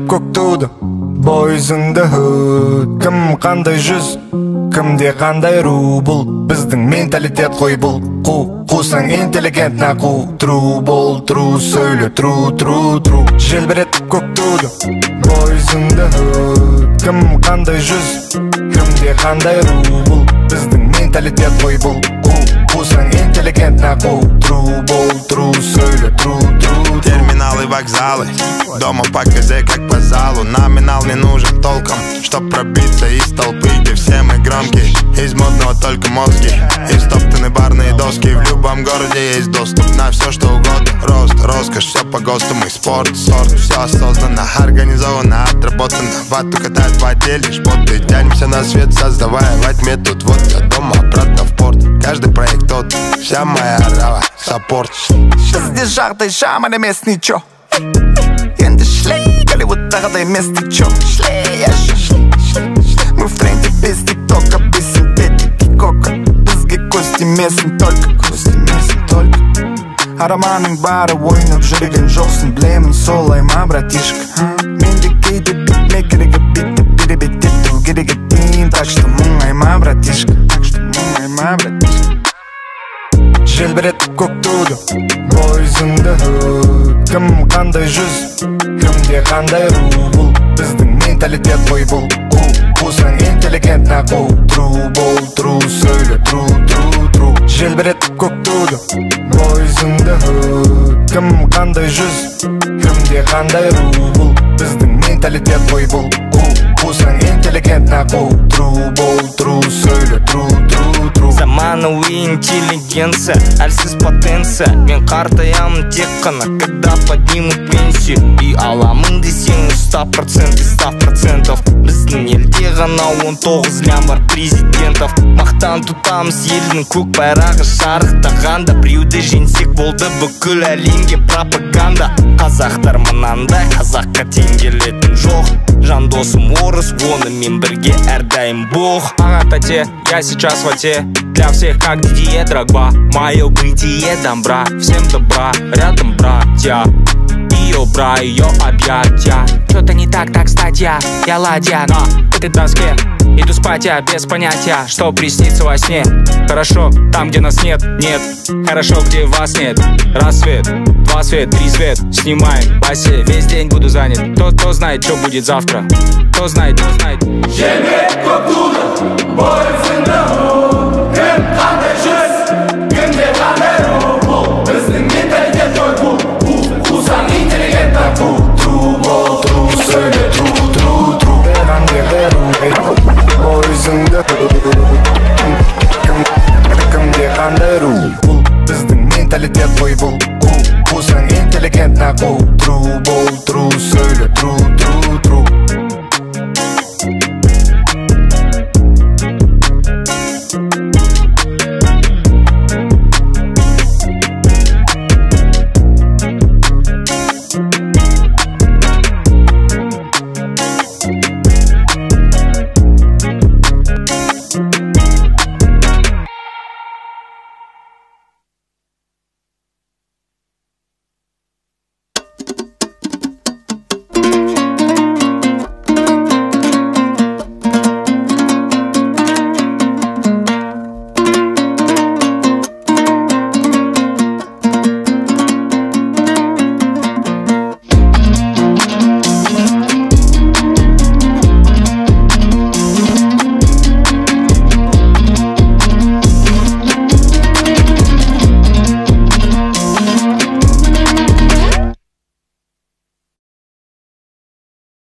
көк туды бойызыңды хөт. Кім қандай жүз, кімде қандай ру. Бұл біздің менталитет қой бұл. Қусаң интеллигент нақу. Тру бол, тру сөйле, тру. Желбірет көк туды бойызыңды хөт. Кім қандай жүз, кімде қандай ру. Бұл біздің менталитет қой бұл. Қусаң интеллигент нақу. Тру бол, тру сөйле, тру. Терминалы, вокзалы, дома по КЗ как по залу. Номинал не нужен толком, чтоб пробиться из толпы, где все мы громкие. Из модного только мозги, из топтаны барные доски. В любом городе есть доступ на все что угодно. Рост, роскошь, все по ГОСТу. Мы спорт, сорт, все осознанно, организованно, отработано. Вату катают в отделе, шпоты. Тянемся на свет, создавая во тьме. Тут вот до дома, обратно в порт. Каждый проект тот, вся моя арава, саппорт. Бізде жағдай жаман емес ничо. Енді шлей, Голливудтағыдай емес тичо. Шлей, мы в тренде без тиктока, без синтетики кока. Бізге көз тимесін только. Араманың бары ойнап жүрген жоқсың, білемін солай ма, братишка. Менде кейде битмекерге битті беребет ету керек етейін. Так что мұңай ма, братишка. Желбірет көк туды бойызыңды хөт. Кім қандай жүз, кімде қандай ру. Бұл біздің менталитет қой бұл. Қусаң интеллигент нақу. Тру бол, тру сөйле, тру. Желбірет көк туды бойызыңды хөт. Кім қандай жүз, кімде қандай ру. Бұл біздің менталитет қой бұл. Қусаң интеллигент нақу. Тру бол, тру сөйле, тру. Заманауи интеллигенция, әлсіз потенция. Мен қартаямын тек қана, когда поднимут пенсию. И аламын десең 100% из 100%. Біздің елде ғана 19 лям бар президентов. Мақтан тұтамыз елдің көк байрағы шарықтағанда. Біреуді женсек болды бүкіл әлемге пропаганда. Қазақтар мынандай, қазаққа тең келетін жоқ. Жан досым орыс, онымен бірге әрдайым бог. Ага, тате, я сейчас в оте. Для всех как Дидье Дрогба. Мое бытие добра, всем добра, рядом братья. Ее бра, ее объятия. Что-то не так, статья. Я ладья на этой доске. Иду спать я без понятия, что приснится во сне. Хорошо, там где нас нет. Хорошо, где вас нет. Рассвет, 2 свет, 3 свет. Снимаем басе, весь день буду занят. Кто знает, что будет завтра. Кто знает. Желбірет көк туды бойызыңды хөт. Кім қандай жүз, кімде қандай ру. Бұл біздің менталитет қой бұл. Қусаң интеллигент нақу. Тру бол, тру сөйле, тру. Бойызыңды хөт.